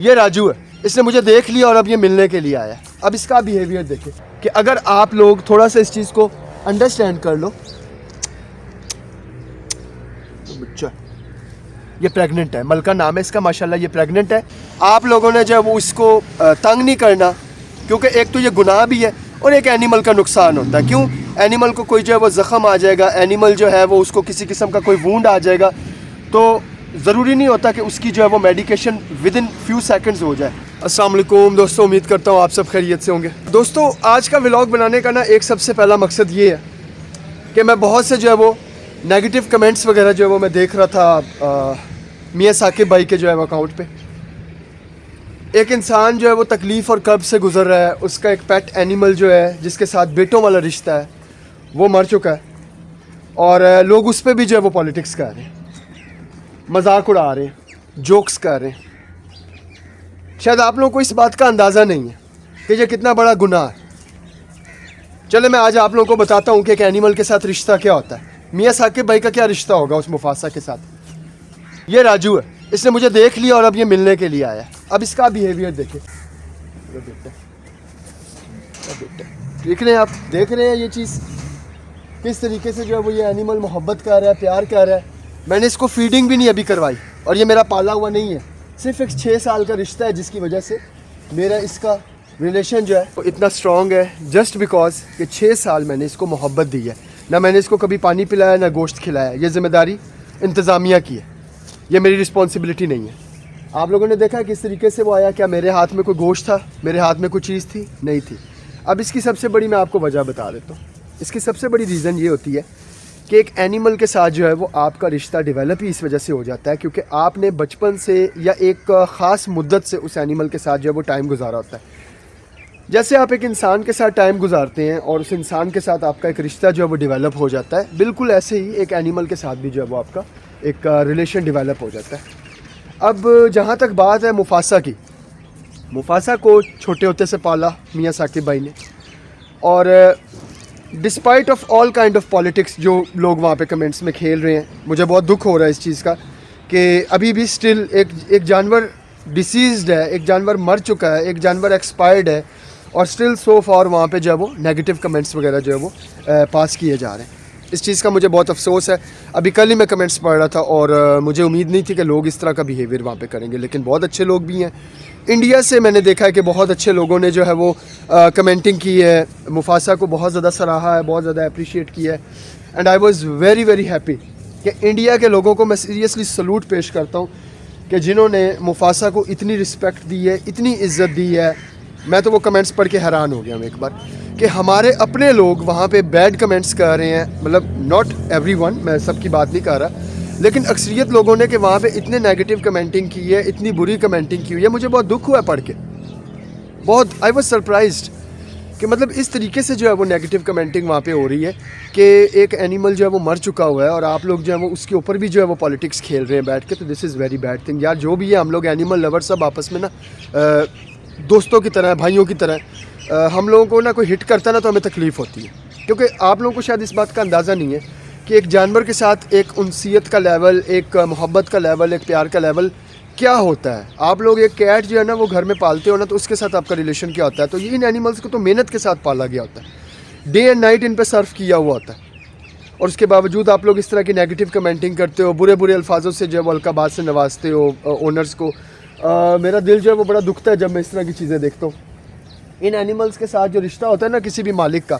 ये राजू है, इसने मुझे देख लिया और अब ये मिलने के लिए आया है। अब इसका बिहेवियर देखें कि अगर आप लोग थोड़ा सा इस चीज़ को अंडरस्टैंड कर लो तो बच्चा ये प्रेग्नेंट है, मलका नाम है इसका, माशाल्लाह ये प्रेग्नेंट है। आप लोगों ने जो है वो इसको तंग नहीं करना, क्योंकि एक तो ये गुनाह भी है और एक एनिमल का नुकसान होता है। क्यों? एनिमल को कोई जो है वो ज़ख़म आ जाएगा, एनिमल जो है वो उसको किसी किस्म का कोई वूंड आ जाएगा, तो ज़रूरी नहीं होता कि उसकी जो है वो medication with in few seconds हो जाए। अस्सलाम वालेकुम दोस्तों, उम्मीद करता हूँ आप सब खैरियत से होंगे। दोस्तों, आज का व्लॉग बनाने का ना एक सबसे पहला मकसद ये है कि मैं बहुत से जो है वो नेगेटिव कमेंट्स वगैरह जो है वो मैं देख रहा था मियाँ साकिब भाई के जो है वो अकाउंट पे। एक इंसान जो है वो तकलीफ़ और कर्ब से गुज़र रहा है, उसका एक पेट एनिमल जो है जिसके साथ बेटों वाला रिश्ता है वो मर चुका है, और लोग उस पर भी जो है वो पॉलिटिक्स कर रहे हैं, मजाक उड़ा रहे हैं, जोक्स कर रहे हैं। शायद आप लोगों को इस बात का अंदाज़ा नहीं है कि ये कितना बड़ा गुनाह है। चले मैं आज आप लोगों को बताता हूँ कि एक एनिमल के साथ रिश्ता क्या होता है। मियाँ साकिब भाई का क्या रिश्ता होगा उस मुफासा के साथ। ये राजू है, इसने मुझे देख लिया और अब ये मिलने के लिए आया है। अब इसका बिहेवियर देखें, देख रहे हैं आप, देख रहे हैं ये चीज़ किस तरीके से जो है वो ये एनिमल मोहब्बत कर रहा है, प्यार कर रहा है। मैंने इसको फीडिंग भी नहीं अभी करवाई, और ये मेरा पाला हुआ नहीं है, सिर्फ एक 6 साल का रिश्ता है जिसकी वजह से मेरा इसका रिलेशन जो है वो इतना स्ट्रॉन्ग है, जस्ट बिकॉज कि 6 साल मैंने इसको मोहब्बत दी है। ना मैंने इसको कभी पानी पिलाया, ना गोश्त खिलाया। ये ज़िम्मेदारी इंतज़ामिया की है, ये मेरी रिस्पॉन्सिबिलिटी नहीं है। आप लोगों ने देखा किस तरीके से वो आया। क्या मेरे हाथ में कोई गोश्त था? मेरे हाथ में कोई चीज़ थी? नहीं थी। अब इसकी सबसे बड़ी मैं आपको वजह बता देता हूँ। इसकी सबसे बड़ी रीज़न ये होती है कि एक एनिमल के साथ जो है वो आपका रिश्ता डेवलप ही इस वजह से हो जाता है क्योंकि आपने बचपन से या एक ख़ास मुद्दत से उस एनिमल के साथ जो है वो टाइम गुजारा होता है। जैसे आप एक इंसान के साथ टाइम गुजारते हैं और उस इंसान के साथ आपका एक रिश्ता जो है वो डेवलप हो जाता है, बिल्कुल ऐसे ही एक एनिमल के साथ भी जो है वो आपका एक रिलेशन डेवलप हो जाता है। अब जहाँ तक बात है मुफासा की, मुफासा को छोटे होते से पाला मियाँ साकिब भाई ने, और despite of all kind of politics जो लोग वहाँ पे कमेंट्स में खेल रहे हैं, मुझे बहुत दुख हो रहा है इस चीज़ का कि अभी भी स्टिल एक जानवर डिसीज़्ड है, एक जानवर मर चुका है, एक जानवर एक्सपायर्ड है, और स्टिल सो फॉर वहाँ पे जो है वो नेगेटिव कमेंट्स वगैरह जो है वो पास किए जा रहे हैं। इस चीज़ का मुझे बहुत अफसोस है। अभी कल ही मैं कमेंट्स पढ़ रहा था और मुझे उम्मीद नहीं थी कि लोग इस तरह का बिहेवियर वहाँ पे करेंगे, लेकिन बहुत अच्छे लोग भी हैं। इंडिया से मैंने देखा है कि बहुत अच्छे लोगों ने जो है वो कमेंटिंग की है, मुफासा को बहुत ज़्यादा सराहा है, बहुत ज़्यादा अप्रिशिएट किया है, and I was very very happy कि इंडिया के लोगों को मैं सीरियसली सलूट पेश करता हूँ कि जिन्होंने मुफासा को इतनी रिस्पेक्ट दी है, इतनी इज़्ज़त दी है। मैं तो वो कमेंट्स पढ़ के हैरान हो गया हूँ एक बार कि हमारे अपने लोग वहाँ पे बैड कमेंट्स कर रहे हैं। मतलब नॉट एवरीवन, मैं सबकी बात नहीं कर रहा, लेकिन अक्सरियत लोगों ने कि वहाँ पे इतने नेगेटिव कमेंटिंग की है, इतनी बुरी कमेंटिंग की हुई है। मुझे बहुत दुख हुआ पढ़ के, बहुत आई वॉज सरप्राइज्ड कि मतलब इस तरीके से जो है वो नेगेटिव कमेंटिंग वहाँ पे हो रही है कि एक एनिमल जो है वो मर चुका हुआ है और आप लोग जो है वो उसके ऊपर भी जो है वो पॉलिटिक्स खेल रहे हैं बैठ के। तो this is very bad thing यार। जो भी है, हम लोग एनिमल लवर सब आपस में ना दोस्तों की तरह, भाइयों की तरह। हम लोगों को ना कोई हिट करता ना तो हमें तकलीफ़ होती है, क्योंकि आप लोगों को शायद इस बात का अंदाज़ा नहीं है कि एक जानवर के साथ एक उनसियत का लेवल, एक मोहब्बत का लेवल, एक प्यार का लेवल क्या होता है। आप लोग एक कैट जो है ना वो घर में पालते हो ना, तो उसके साथ आपका रिलेशन क्या होता है। तो ये इन एनिमल्स को तो मेहनत के साथ पाला गया होता है, डे एंड नाइट इन पे सर्व किया हुआ होता है, और उसके बावजूद आप लोग इस तरह की नेगेटिव कमेंटिंग करते हो, बुरे बुरे अल्फाजों से जो है वो अलकाबात से नवाजते हो ओनर्स को। मेरा दिल जो है वो बड़ा दुखता है जब मैं इस तरह की चीज़ें देखता हूँ। इन एनिमल्स के साथ जो रिश्ता होता है ना किसी भी मालिक का,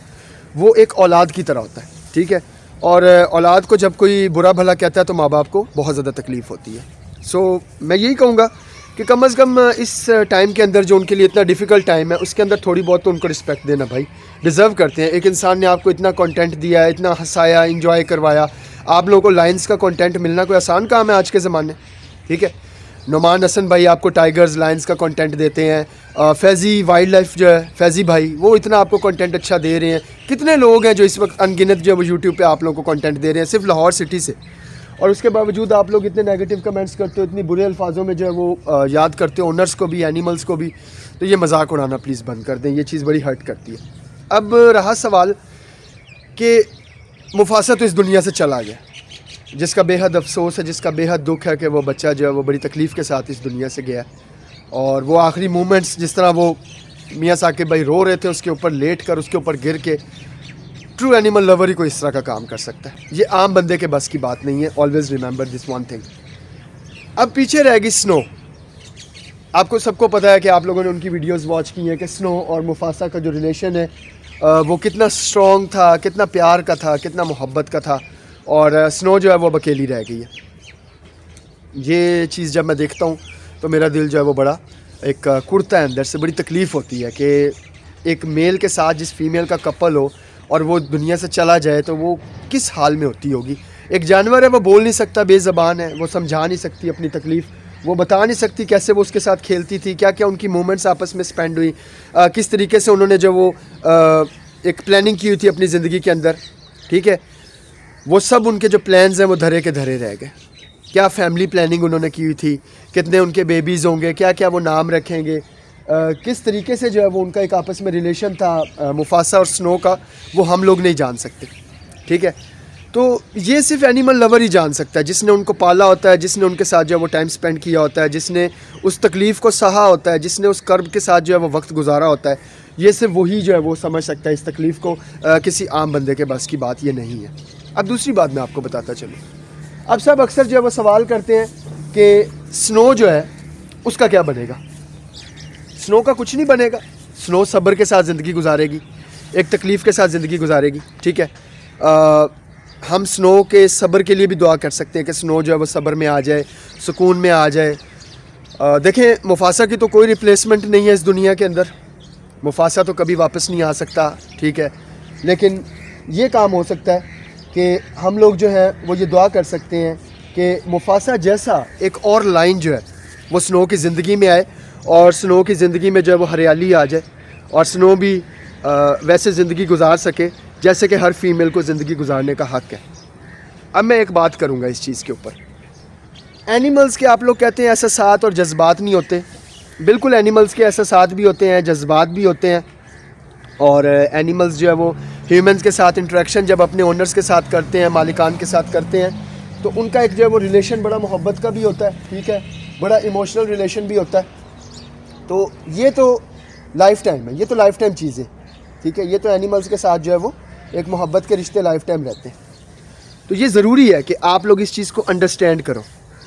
वो एक औलाद की तरह होता है, ठीक है। और औलाद को जब कोई बुरा भला कहता है तो माँ बाप को बहुत ज़्यादा तकलीफ़ होती है। सो मैं यही कहूँगा कि कम अज़ कम इस टाइम के अंदर जो उनके लिए इतना डिफ़िकल्ट टाइम है, उसके अंदर थोड़ी बहुत तो उनको रिस्पेक्ट देना भाई डिज़र्व करते हैं। एक इंसान ने आपको इतना कंटेंट दिया है, इतना हंसाया, इंजॉय करवाया। आप लोगों को लाइन्स का कंटेंट मिलना कोई आसान काम है आज के ज़माने, ठीक है। नुमान हसन भाई आपको टाइगर्स, लायंस का कंटेंट देते हैं। फैज़ी वाइल्ड लाइफ जो है, फैज़ी भाई, वो इतना आपको कंटेंट अच्छा दे रहे हैं। कितने लोग हैं जो इस वक्त अनगिनत जो है वो यूट्यूब पे आप लोगों को कंटेंट दे रहे हैं सिर्फ लाहौर सिटी से, और उसके बावजूद आप लोग इतने नेगेटिव कमेंट्स करते हो, इतनी बुरे अल्फाजों में जो है वो याद करते हो ओनर्स को भी, एनिमल्स को भी। तो ये मजाक उड़ाना प्लीज़ बंद कर दें, ये चीज़ बड़ी हर्ट करती है। अब रहा सवाल कि मुफासा तो इस दुनिया से चला गया, जिसका बेहद अफसोस है, जिसका बेहद दुख है कि वो बच्चा जो है वो बड़ी तकलीफ़ के साथ इस दुनिया से गया। और वो आखिरी मोमेंट्स जिस तरह वो मियाँ साकिब भाई रो रहे थे उसके ऊपर लेट कर, उसके ऊपर गिर के, ट्रू एनिमल लवर ही कोई इस तरह का काम कर सकता है। ये आम बंदे के बस की बात नहीं है। Always remember this one thing. अब पीछे रहेगी स्नो। आपको सबको पता है कि आप लोगों ने उनकी वीडियोस वॉच की हैं कि स्नो और मुफासा का जो रिलेशन है वो कितना स्ट्रॉन्ग था, कितना प्यार का था, कितना मोहब्बत का था। और स्नो जो है वो अब अकेली रह गई है। ये चीज़ जब मैं देखता हूँ तो मेरा दिल जो है वो बड़ा एक कुड़ता है अंदर से। बड़ी तकलीफ़ होती है कि एक मेल के साथ जिस फीमेल का कपल हो और वो दुनिया से चला जाए तो वो किस हाल में होती होगी। एक जानवर है, वो बोल नहीं सकता, बेज़बान है, वो समझा नहीं सकती अपनी तकलीफ़, वो बता नहीं सकती कैसे वो उसके साथ खेलती थी, क्या क्या उनकी मोमेंट्स आपस में स्पेंड हुई, किस तरीके से उन्होंने जो वो एक प्लानिंग की हुई थी अपनी ज़िंदगी के अंदर, ठीक है, वो सब उनके जो प्लान्स हैं वो धरे के धरे रह गए। क्या फैमिली प्लानिंग उन्होंने की हुई थी, कितने उनके बेबीज़ होंगे, क्या क्या वो नाम रखेंगे, किस तरीके से जो है वो उनका एक आपस में रिलेशन था मुफासा और स्नो का, वो हम लोग नहीं जान सकते, ठीक है। तो ये सिर्फ एनिमल लवर ही जान सकता है, जिसने उनको पाला होता है, जिसने उनके साथ जो है वो टाइम स्पेंड किया होता है, जिसने उस तकलीफ़ को सहा होता है, जिसने उस कर्ब के साथ जो है वो वक्त गुजारा होता है। ये सिर्फ वही जो है वो समझ सकता है इस तकलीफ़ को। किसी आम बंदे के बस की बात ये नहीं है। अब दूसरी बात मैं आपको बताता चलूँ। अब सब अक्सर जो है वो सवाल करते हैं कि स्नो जो है उसका क्या बनेगा। स्नो का कुछ नहीं बनेगा। स्नो सब्र के साथ ज़िंदगी गुजारेगी, एक तकलीफ़ के साथ ज़िंदगी गुजारेगी, ठीक है। हम स्नो के सब्र के लिए भी दुआ कर सकते हैं कि स्नो जो है वो सब्र में आ जाए, सुकून में आ जाए। देखें, मुफासा की तो कोई रिप्लेसमेंट नहीं है इस दुनिया के अंदर। मुफासा तो कभी वापस नहीं आ सकता, ठीक है। लेकिन ये काम हो सकता है कि हम लोग जो है वो ये दुआ कर सकते हैं कि मुफासा जैसा एक और लाइन जो है वो स्नो की ज़िंदगी में आए और स्नो की ज़िंदगी में जो है वो हरियाली आ जाए और स्नो भी वैसे ज़िंदगी गुजार सके जैसे कि हर फीमेल को ज़िंदगी गुजारने का हक़ है। अब मैं एक बात करूँगा इस चीज़ के ऊपर। एनिमल्स के आप लोग कहते हैं एहसासात और जज्बात नहीं होते। बिल्कुल एनिमल्स के एहसासात भी होते हैं, जज्बात भी होते हैं। और एनिमल्स जो है वो ह्यूमंस के साथ इंटरेक्शन जब अपने ओनर्स के साथ करते हैं, मालिकान के साथ करते हैं, तो उनका एक जो है वो रिलेशन बड़ा मोहब्बत का भी होता है, ठीक है, बड़ा इमोशनल रिलेशन भी होता है। तो ये तो लाइफ टाइम है, ये तो लाइफ टाइम चीज़ है, ठीक है। ये तो एनिमल्स के साथ जो है वो एक मोहब्बत के रिश्ते लाइफ टाइम रहते हैं। तो ये ज़रूरी है कि आप लोग इस चीज़ को अंडरस्टैंड करो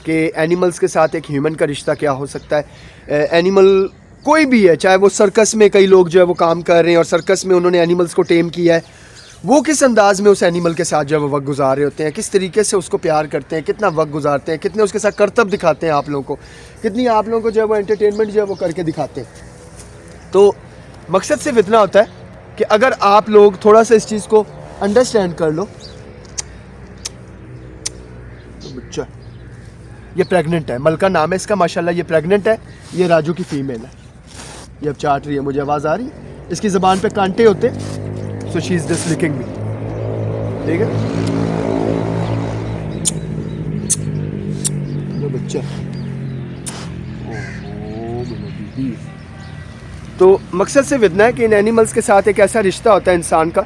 कि एनिमल्स के साथ एक ह्यूमन का रिश्ता क्या हो सकता है। एनिमल कोई भी है, चाहे वो सर्कस में कई लोग जो है वो काम कर रहे हैं और सर्कस में उन्होंने एनिमल्स को टेम किया है, वो किस अंदाज में उस एनिमल के साथ जो है वो वक्त गुजार रहे होते हैं, किस तरीके से उसको प्यार करते हैं, कितना वक्त गुजारते हैं, कितने उसके साथ करतब दिखाते हैं आप लोगों को, कितनी आप लोगों को जो है वो एंटरटेनमेंट जो है वो करके दिखाते हैं। तो मकसद सिर्फ इतना होता है कि अगर आप लोग थोड़ा सा इस चीज़ को अंडरस्टैंड कर लो। तो बच्चा ये प्रेग्नेंट है, मलका नाम है इसका, माशाल्लाह ये प्रेग्नेंट है। ये राजू की फ़ीमेल है, ये अब चाट रही है, मुझे आवाज़ आ रही है। इसकी ज़बान पे कांटे होते, so she is just licking me, ठीक है। ये बच्चा तो मकसद सिर्फ इतना है कि इन एनिमल्स के साथ एक ऐसा रिश्ता होता है इंसान का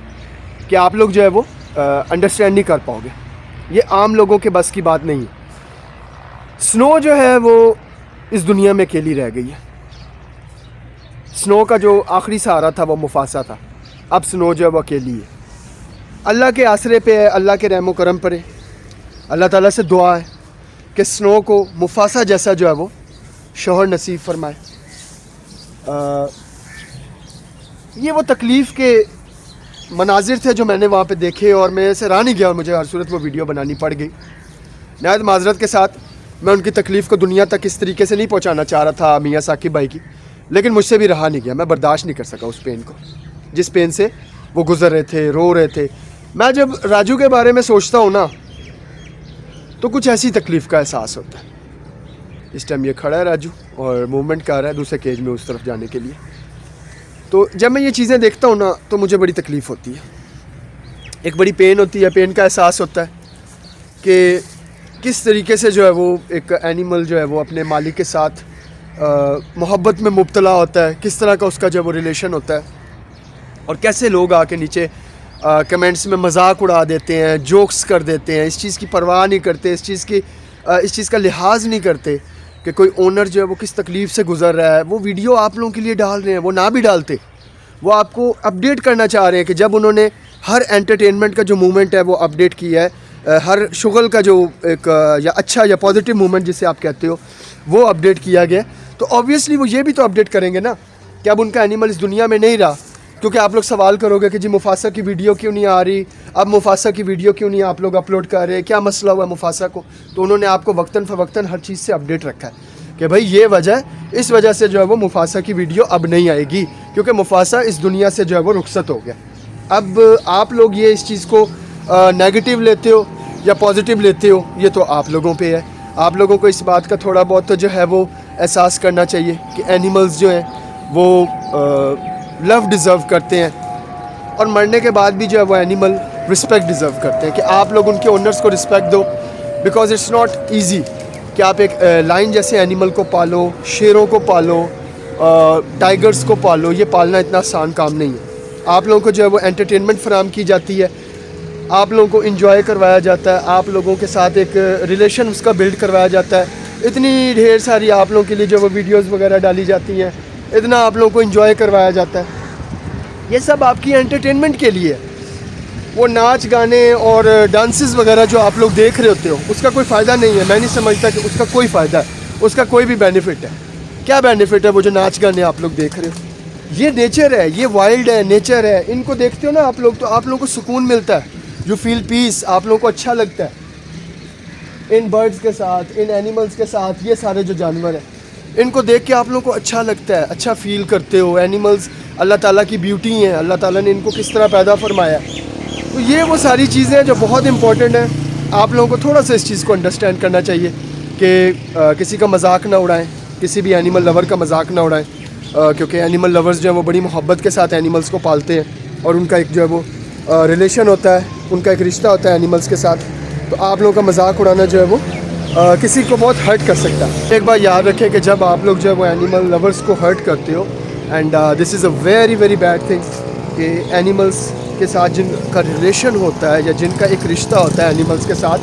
कि आप लोग जो है वो अंडरस्टैंड नहीं कर पाओगे। ये आम लोगों के बस की बात नहीं है। स्नो जो है वो इस दुनिया में अकेली रह गई है। स्नो का जो आखिरी सहारा था वो मुफासा था। अब स्नो जो है वो अकेली है। अल्लाह के आसरे पे है, अल्लाह के रहमो करम पर है। अल्लाह ताला से दुआ है कि स्नो को मुफासा जैसा जो है वो शोहर नसीब फरमाए। ये वो तकलीफ़ के मनाजिर थे जो मैंने वहाँ पे देखे और मैं ऐसे रहा नहीं गया और मुझे हर सूरत वो वीडियो बनानी पड़ गई। नहायत माजरत के साथ मैं उनकी तकलीफ़ को दुनिया तक इस तरीके से नहीं पहुँचाना चाह रहा था मियाँ साकिब भाई की, लेकिन मुझसे भी रहा नहीं गया। मैं बर्दाश्त नहीं कर सका उस पेन को, जिस पेन से वो गुज़र रहे थे, रो रहे थे। मैं जब राजू के बारे में सोचता हूँ ना तो कुछ ऐसी तकलीफ़ का एहसास होता है। इस टाइम ये खड़ा है राजू और मूवमेंट कर रहा है दूसरे केज में उस तरफ जाने के लिए। तो जब मैं ये चीज़ें देखता हूँ ना तो मुझे बड़ी तकलीफ़ होती है, एक बड़ी पेन होती है। पेन का एहसास होता है कि किस तरीके से जो है वो एक एनिमल जो है वो अपने मालिक के साथ मोहब्बत में मुब्तला होता है, किस तरह का उसका जो है वो रिलेशन होता है, और कैसे लोग आके नीचे कमेंट्स में मजाक उड़ा देते हैं, जोक्स कर देते हैं, इस चीज़ की परवाह नहीं करते, इस चीज़ का लिहाज नहीं करते कि कोई ओनर जो है वो किस तकलीफ़ से गुज़र रहा है, वो वीडियो आप लोगों के लिए डाल रहे हैं। वो ना भी डालते, वो आपको अपडेट करना चाह रहे हैं कि जब उन्होंने हर एंटरटेनमेंट का जो मूवमेंट है वो अपडेट किया है, हर शुगल का जो एक या अच्छा या पॉजिटिव मूवमेंट जिसे आप कहते हो वो अपडेट किया गया, तो ऑब्वियसली वो ये भी तो अपडेट करेंगे ना कि अब उनका एनिमल इस दुनिया में नहीं रहा। क्योंकि आप लोग सवाल करोगे कि जी मुफासा की वीडियो क्यों नहीं आ रही, अब मुफासा की वीडियो क्यों नहीं आप लोग अपलोड कर रहे, क्या मसला हुआ मुफासा को? तो उन्होंने आपको वक्तन फ़वक्तन हर चीज़ से अपडेट रखा है कि भाई ये वजह, इस वजह से जो है वो मुफासा की वीडियो अब नहीं आएगी, क्योंकि मुफासा इस दुनिया से जो है वो रुखसत हो गया। अब आप लोग ये इस चीज़ को नेगेटिव लेते हो या पॉजिटिव लेते हो, ये तो आप लोगों पे है। आप लोगों को इस बात का थोड़ा बहुत तो जो है वो एहसास करना चाहिए कि एनिमल्स जो हैं वो लव डिज़र्व करते हैं, और मरने के बाद भी जो है वो एनिमल रिस्पेक्ट डिज़र्व करते हैं कि आप लोग उनके ओनर्स को रिस्पेक्ट दो। बिकॉज इट्स नॉट ईजी कि आप एक लाइन जैसे एनिमल को पालो, शेरों को पालो, टाइगर्स को पालो, ये पालना इतना आसान काम नहीं है। आप लोगों को जो है वो एंटरटेनमेंट फराहम की जाती है, आप लोगों को इंजॉय करवाया जाता है, आप लोगों के साथ एक रिलेशन उसका बिल्ड करवाया जाता है। इतनी ढेर सारी आप लोगों के लिए जो वो वीडियोस वगैरह डाली जाती हैं, इतना आप लोगों को इंजॉय करवाया जाता है। ये सब आपकी एंटरटेनमेंट के लिए है। वो नाच गाने और डांसेस वगैरह जो आप लोग देख रहे होते हो, उसका कोई फ़ायदा नहीं है। मैं नहीं समझता कि उसका कोई फ़ायदा है, उसका कोई भी बेनिफिट है। क्या बेनिफिट है वो जो नाच गाने आप लोग देख रहे हो? ये नेचर है, ये वाइल्ड है, नेचर है। इनको देखते हो ना आप लोग, तो आप लोगों को सुकून मिलता है, यू फील पीस, आप लोगों को अच्छा लगता है इन बर्ड्स के साथ, इन एनिमल्स के साथ। ये सारे जो जानवर हैं, इनको देख के आप लोगों को अच्छा लगता है, अच्छा फील करते हो। एनिमल्स अल्लाह ताला की ब्यूटी हैं, अल्लाह ताला ने इनको किस तरह पैदा फरमाया। तो ये वो सारी चीज़ें हैं जो बहुत इंपॉर्टेंट हैं। आप लोगों को थोड़ा सा इस चीज़ को अंडरस्टैंड करना चाहिए कि किसी का मजाक ना उड़ाएं, किसी भी एनिमल लवर का मजाक ना उड़ाएं, क्योंकि एनिमल लवर्स जो है वो बड़ी मोहब्बत के साथ एनिमल्स को पालते हैं, और उनका एक जो है वो रिलेशन होता है, उनका एक रिश्ता होता है एनिमल्स के साथ। तो आप लोगों का मजाक उड़ाना जो है वो किसी को बहुत हर्ट कर सकता है। एक बार याद रखें कि जब आप लोग जो है वो एनिमल लवर्स को हर्ट करते हो, and this is a very very bad thing, कि एनिमल्स के साथ जिनका रिलेशन होता है या जिनका एक रिश्ता होता है एनिमल्स के साथ,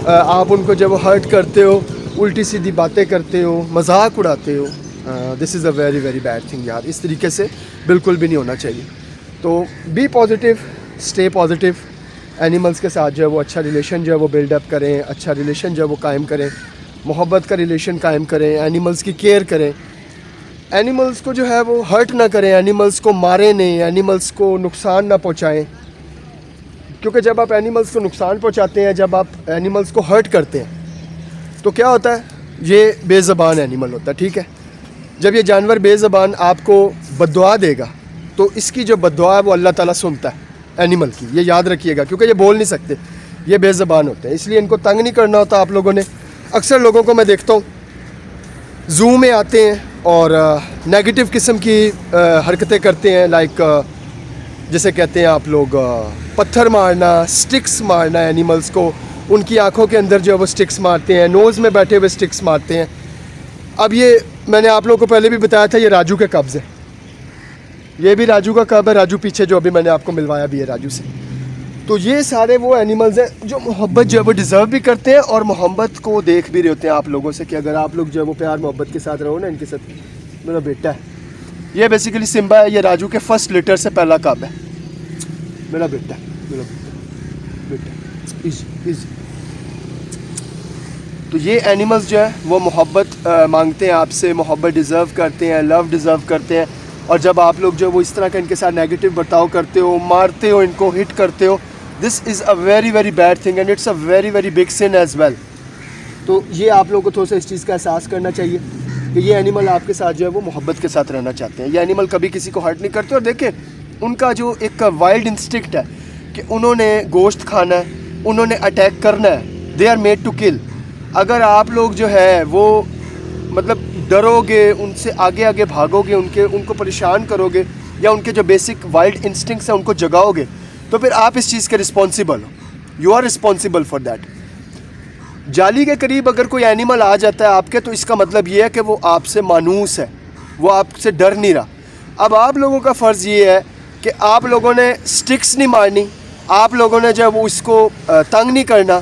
आप उनको जब वो हर्ट करते हो, उल्टी सीधी बातें करते हो, मजाक उड़ाते हो, this is a very very bad thing यार। इस तरीके से बिल्कुल भी नहीं होना चाहिए। तो be positive, stay positive. Animals के साथ जो है वो अच्छा रिलेशन जो है वो बिल्डअप करें, अच्छा रिलेशन जो है वो कायम करें, मोहब्बत का रिलेशन कायम करें, एनिमल्स की केयर करें, एनिमल्स को जो है वो हर्ट ना करें, एनिमल्स को मारें नहीं, एनिमल्स को नुकसान ना पहुंचाएं। क्योंकि जब आप एनिमल्स को नुकसान पहुंचाते हैं, जब आप एनिमल्स को हर्ट करते हैं, तो क्या होता है, ये बेज़बान एनिमल होता है, ठीक है। जब ये जानवर बेज़बान आपको बद्दुआ देगा, तो इसकी जो बद्दुआ है वो अल्लाह ताला सुनता है एनिमल की, ये याद रखिएगा। क्योंकि ये बोल नहीं सकते, ये बेज़बान होते हैं, इसलिए इनको तंग नहीं करना होता आप लोगों ने। अक्सर लोगों को मैं देखता हूँ ज़ू में आते हैं और नेगेटिव किस्म की हरकतें करते हैं, लाइक जैसे कहते हैं आप लोग पत्थर मारना, स्टिक्स मारना एनिमल्स को, उनकी आंखों के अंदर जो है वो स्टिक्स मारते हैं, नोज़ में बैठे हुए स्टिक्स मारते हैं। अब ये मैंने आप लोगों को पहले भी बताया था, ये राजू के कब्ज़ है, ये भी राजू का कब है, राजू पीछे जो अभी मैंने आपको मिलवाया भी है राजू से। तो ये सारे वो एनिमल्स हैं जो मोहब्बत जो है वो डिज़र्व भी करते हैं, और मोहब्बत को देख भी रहे होते हैं आप लोगों से कि अगर आप लोग जो है वो प्यार मोहब्बत के साथ रहो ना इनके साथ। मेरा बेटा है ये, बेसिकली सिम्बा है, ये राजू के फर्स्ट लिटर से पहला कब है, मेरा बेटा है, मेरा बेटा इजी। तो ये एनिमल्स जो है वो मोहब्बत मांगते हैं आपसे, मोहब्बत डिज़र्व करते हैं, लव डिज़र्व करते हैं। और जब आप लोग जो वो इस तरह का इनके साथ नेगेटिव बर्ताव करते हो, मारते हो, इनको हिट करते हो, this is a very very bad thing and it's a very very big sin as well. तो ये आप लोगों को थोड़ा सा इस चीज़ का एहसास करना चाहिए कि ये एनिमल आपके साथ जो है वो मोहब्बत के साथ रहना चाहते हैं। ये एनिमल कभी किसी को हर्ट नहीं करते, और देखें उनका जो एक वाइल्ड इंस्टिक्ट है कि उन्होंने गोश्त खाना है, उन्होंने अटैक करना है, they are made to kill. अगर आप लोग जो है वो मतलब डरोगे, उनसे आगे आगे भागोगे, उनको परेशान करोगे, या उनके जो बेसिक वाइल्ड इंस्टिंक्ट्स हैं उनको जगाओगे, तो फिर आप इस चीज़ के रिस्पॉन्सिबल हो, you are responsible for that. जाली के करीब अगर कोई एनिमल आ जाता है आपके, तो इसका मतलब ये है कि वो आपसे मानूस है, वो आपसे डर नहीं रहा। अब आप लोगों का फ़र्ज़ ये है कि आप लोगों ने स्टिक्स नहीं मारनी, आप लोगों ने जो है वो इसको तंग नहीं करना,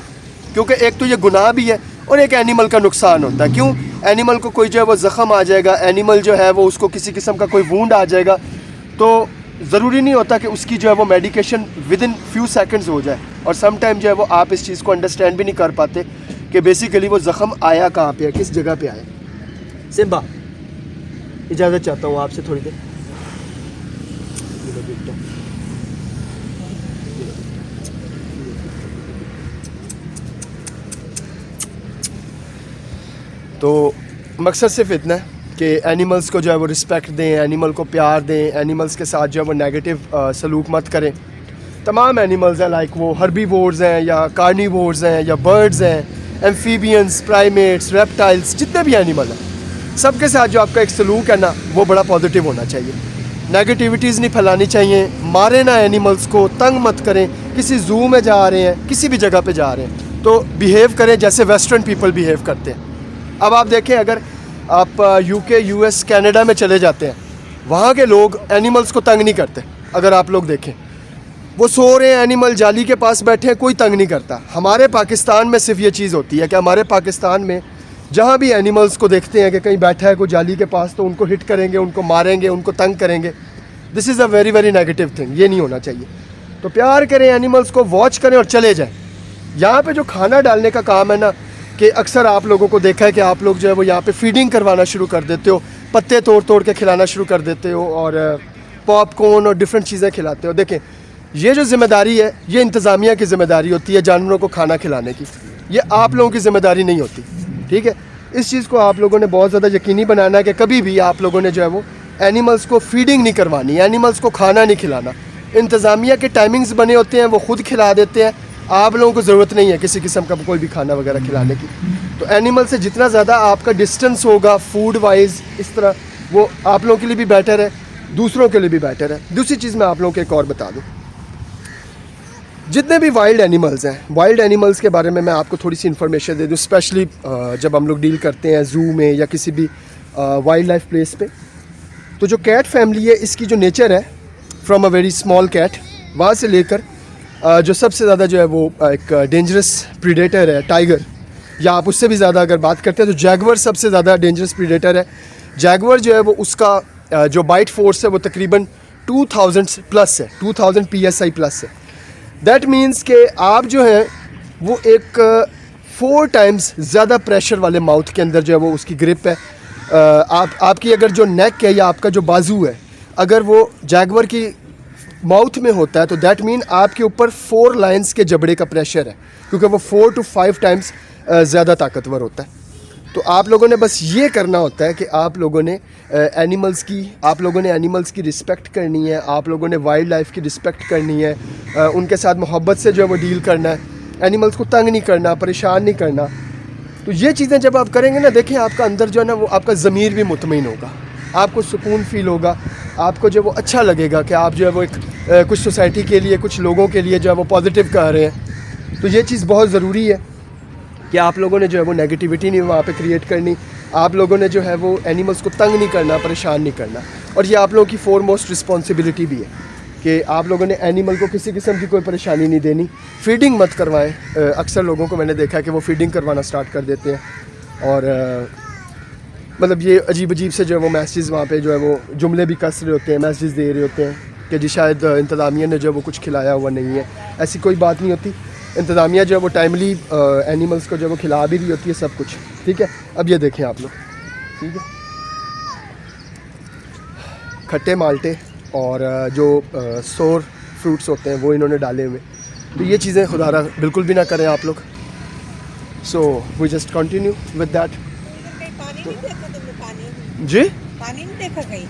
क्योंकि एक तो ये गुनाह भी है और एक एनिमल का नुकसान होता है। क्यों? एनिमल को कोई जो है वो ज़ख़म आ जाएगा, एनिमल जो है वो उसको किसी किस्म का कोई वूंड आ जाएगा, तो ज़रूरी नहीं होता कि उसकी जो है वो medication with in few seconds हो जाए। और सम टाइम जो है वो आप इस चीज़ को अंडरस्टैंड भी नहीं कर पाते कि बेसिकली वो ज़ख़म आया कहाँ पे है, किस जगह पे आया। सिम्बा, इजाज़त चाहता हूँ आपसे थोड़ी देर। तो मकसद सिर्फ इतना है कि एनिमल्स को जो है वो रिस्पेक्ट दें, एनिमल को प्यार दें, एनिमल्स के साथ जो है वो नेगेटिव सलूक मत करें। तमाम एनिमल्स हैं, लाइक वो हर्बीवोर्स हैं या कार्निवोर्स हैं या बर्ड्स हैं, एम्फीबियंस, प्राइमेट्स, रेप्टाइल्स, जितने भी एनिमल हैं, सबके साथ जो आपका एक सलूक है ना वो बड़ा पॉजिटिव होना चाहिए। नेगेटिविटीज़ नहीं फैलानी चाहिए, मारे ना एनिमल्स को, तंग मत करें। किसी ज़ू में जा रहे हैं, किसी भी जगह पे जा रहे हैं तो बिहेव करें जैसे वेस्टर्न पीपल बिहेव करते हैं। अब आप देखें, अगर आप यूके, यूएस, कनाडा में चले जाते हैं, वहाँ के लोग एनिमल्स को तंग नहीं करते। अगर आप लोग देखें, वो सो रहे हैं, एनिमल जाली के पास बैठे हैं, कोई तंग नहीं करता। हमारे पाकिस्तान में सिर्फ ये चीज़ होती है कि हमारे पाकिस्तान में जहाँ भी एनिमल्स को देखते हैं कि कहीं बैठा है कोई जाली के पास, तो उनको हिट करेंगे, उनको मारेंगे, उनको तंग करेंगे। This is a very very negative thing, ये नहीं होना चाहिए। तो प्यार करें, एनिमल्स को वॉच करें और चले जाएँ। यहाँ पे जो खाना डालने का काम है ना, कि अक्सर आप लोगों को देखा है कि आप लोग जो है वो यहाँ पे फीडिंग करवाना शुरू कर देते हो, पत्ते तोड़ तोड़ के खिलाना शुरू कर देते हो और पॉपकॉर्न और डिफरेंट चीज़ें खिलाते हो। देखें, ये जो ज़िम्मेदारी है ये इंतज़ामिया की ज़िम्मेदारी होती है जानवरों को खाना खिलाने की, ये आप लोगों की ज़िम्मेदारी नहीं होती। ठीक है, इस चीज़ को आप लोगों ने बहुत ज़्यादा यकीनी बनाना है कि कभी भी आप लोगों ने जो है वो एनिमल्स को फीडिंग नहीं करवानी, एनिमल्स को खाना नहीं खिलाना। इंतज़ामिया के टाइमिंग्स बने होते हैं, वो खुद खिला देते हैं, आप लोगों को ज़रूरत नहीं है किसी किस्म का कोई भी खाना वगैरह खिलाने की। तो एनिमल से जितना ज़्यादा आपका डिस्टेंस होगा फूड वाइज, इस तरह वो आप लोगों के लिए भी बेटर है, दूसरों के लिए भी बेटर है। दूसरी चीज़ मैं आप लोगों को एक और बता दूँ, जितने भी वाइल्ड एनिमल्स हैं, वाइल्ड एनिमल्स के बारे में मैं आपको थोड़ी सी इन्फॉर्मेशन दे दूँ, स्पेशली जब हम लोग डील करते हैं ज़ू में या किसी भी वाइल्ड लाइफ प्लेस पे। तो जो कैट फैमिली है, इसकी जो नेचर है, from a very small cat, वहाँ से लेकर जो सबसे ज़्यादा जो है वो एक डेंजरस प्रीडेटर है टाइगर, या आप उससे भी ज़्यादा अगर बात करते हैं तो जैगवर सबसे ज़्यादा डेंजरस प्रीडेटर है। जैगवर जो है वो उसका जो बाइट फोर्स है वो तकरीबन 2000 प्लस है, 2000 PSI प्लस है। दैट मीन्स कि आप जो है वो एक 4 टाइम्स ज़्यादा प्रेशर वाले माउथ के अंदर जो है वो उसकी ग्रिप है। आपकी अगर जो नेक है या आपका जो बाजू है, अगर वो जैगवर की माउथ में होता है तो दैट मीन आपके ऊपर 4 लाइन्स के जबड़े का प्रेशर है, क्योंकि वो 4 to 5 टाइम्स ज़्यादा ताकतवर होता है। तो आप लोगों ने बस ये करना होता है कि आप लोगों ने एनिमल्स की रिस्पेक्ट करनी है, आप लोगों ने वाइल्ड लाइफ की रिस्पेक्ट करनी है, उनके साथ मोहब्बत से जो है वो डील करना है, एनिमल्स को तंग नहीं करना, परेशान नहीं करना। तो ये चीज़ें जब आप करेंगे ना, देखें आपका अंदर जो है ना वो आपका ज़मीर भी मुतमईन होगा, आपको सुकून फ़ील होगा, आपको जो है वो अच्छा लगेगा कि आप जो है वो एक कुछ सोसाइटी के लिए, कुछ लोगों के लिए जो है वो पॉजिटिव कर रहे हैं। तो ये चीज़ बहुत ज़रूरी है कि आप लोगों ने जो है वो नेगेटिविटी नहीं वहाँ पे क्रिएट करनी, आप लोगों ने जो है वो एनिमल्स को तंग नहीं करना, परेशान नहीं करना। और ये आप लोगों की फोरमोस्ट रिस्पॉन्सिबिलिटी भी है कि आप लोगों ने एनिमल को किसी किस्म की कोई परेशानी नहीं देनी। फीडिंग मत करवाएं। अक्सर लोगों को मैंने देखा है कि वो फीडिंग करवाना स्टार्ट कर देते हैं और मतलब ये अजीब अजीब से जो है वो मैसेज वहाँ पे जो है वो जुमले भी कस रहे होते हैं, मैसेज दे रहे होते हैं कि जी शायद इंतज़ामिया ने जो है वो कुछ खिलाया हुआ नहीं है। ऐसी कोई बात नहीं होती, इंतज़ामिया जो है वो टाइमली एनिमल्स को जो है वो खिला भी रही होती है सब कुछ। ठीक है, अब ये देखें आप लोग, ठीक है, खट्टे माल्टे और जो सोर फ्रूट्स होते हैं वो इन्होंने डाले हुए। तो ये चीज़ें खुदारा बिल्कुल भी ना करें आप लोग। So we just continue with that. जी, पानी नहीं देखा कहीं?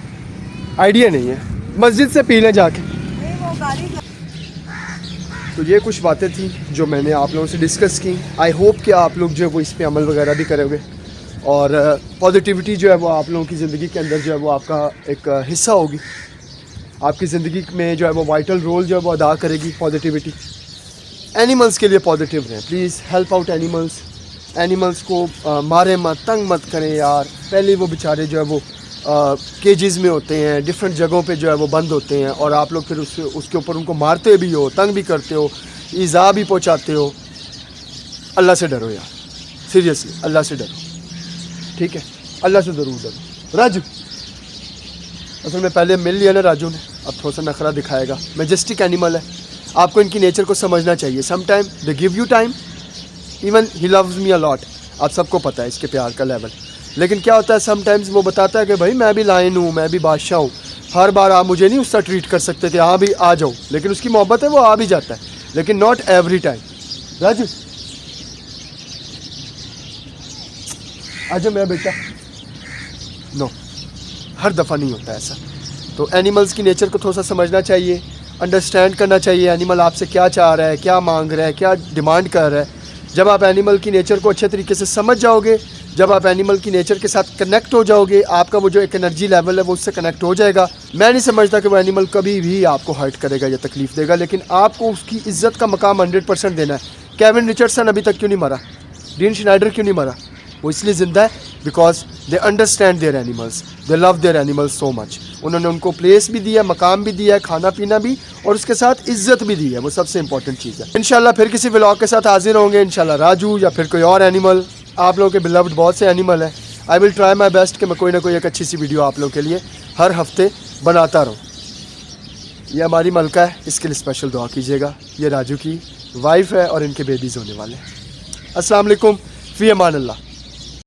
आइडिया नहीं है, मस्जिद से पी लें जाके। नहीं, वो गाड़ी का। तो ये कुछ बातें थी जो मैंने आप लोगों से डिस्कस की। आई होप कि आप लोग जो है वो इस पे अमल वगैरह भी करोगे और पॉजिटिविटी जो है वो आप लोगों की ज़िंदगी के अंदर जो है वो आपका एक हिस्सा होगी, आपकी ज़िंदगी में जो है वो वाइटल रोल जो है वो अदा करेगी पॉजिटिविटी। एनिमल्स के लिए पॉजिटिव रहें please, help out animals. Animals को मारे मत, तंग मत करें यार। पहले वो बेचारे जो है वो केजेस में होते हैं, डिफरेंट जगहों पे जो है वो बंद होते हैं और आप लोग फिर उसके ऊपर उनको मारते भी हो, तंग भी करते हो, ईज़ा भी पहुंचाते हो। अल्लाह से डरो यार, सीरियसली अल्लाह से डरो। ठीक है, अल्लाह से ज़रूर डरो। राजू असल में पहले मिल लिया ना राजू ने, अब थोड़ा सा नखरा दिखाएगा। मैजेस्टिक एनिमल है, आपको इनकी नेचर को समझना चाहिए। Some time they give you time, even he loves me a lot, आप सबको पता है इसके प्यार का लेवल। लेकिन क्या होता है समटाइम्स वो बताता है कि भाई मैं भी लायन हूँ, मैं भी बादशाह हूँ, हर बार आप मुझे नहीं उसका ट्रीट कर सकते कि हाँ भी आ जाओ, लेकिन उसकी मोहब्बत है वो आ भी जाता है, लेकिन नॉट एवरी टाइम। राजू आजा मेरा बेटा, नो, हर दफ़ा नहीं होता ऐसा। तो एनिमल्स की नेचर को थोड़ा सा समझना चाहिए, अंडरस्टैंड करना चाहिए एनिमल आपसे क्या चाह रहा है, क्या मांग रहा है, क्या डिमांड कर रहा है। जब आप एनिमल की नेचर को अच्छे तरीके से समझ जाओगे, जब आप एनिमल की नेचर के साथ कनेक्ट हो जाओगे, आपका वो जो एक एनर्जी लेवल है वो उससे कनेक्ट हो जाएगा। मैं नहीं समझता कि वो एनिमल कभी भी आपको हर्ट करेगा या तकलीफ़ देगा, लेकिन आपको उसकी इज़्ज़त का मकाम 100% देना है। केविन रिचर्डसन अभी तक क्यों नहीं मरा, डीन श्नाइडर क्यों नहीं मरा, वो इसलिए ज़िंदा है because they understand their animals, they love there animals so much. उन्होंने उनको प्लेस भी दिया, मकाम भी दिया है, खाना पीना भी, और उसके साथ इज्जत भी दी है, वो सबसे इंपॉर्टेंट चीज़ है। इंशाल्लाह फिर किसी व्लॉग के साथ हाजिर होंगे, इंशाल्लाह राजू या फिर कोई और एनिमल। आप लोगों के बिलव्ड बहुत से एनिमल हैं, I will try my best कि मैं कोई ना कोई एक अच्छी सी वीडियो आप लोगों के लिए हर हफ्ते बनाता रहूँ। ये हमारी मलका है, इसके लिए स्पेशल दुआ कीजिएगा। ये राजू की वाइफ है और इनके बेबीज़ होने वाले हैं। अस्सलाम वालेकुम, फ़ी अमान अल्लाह।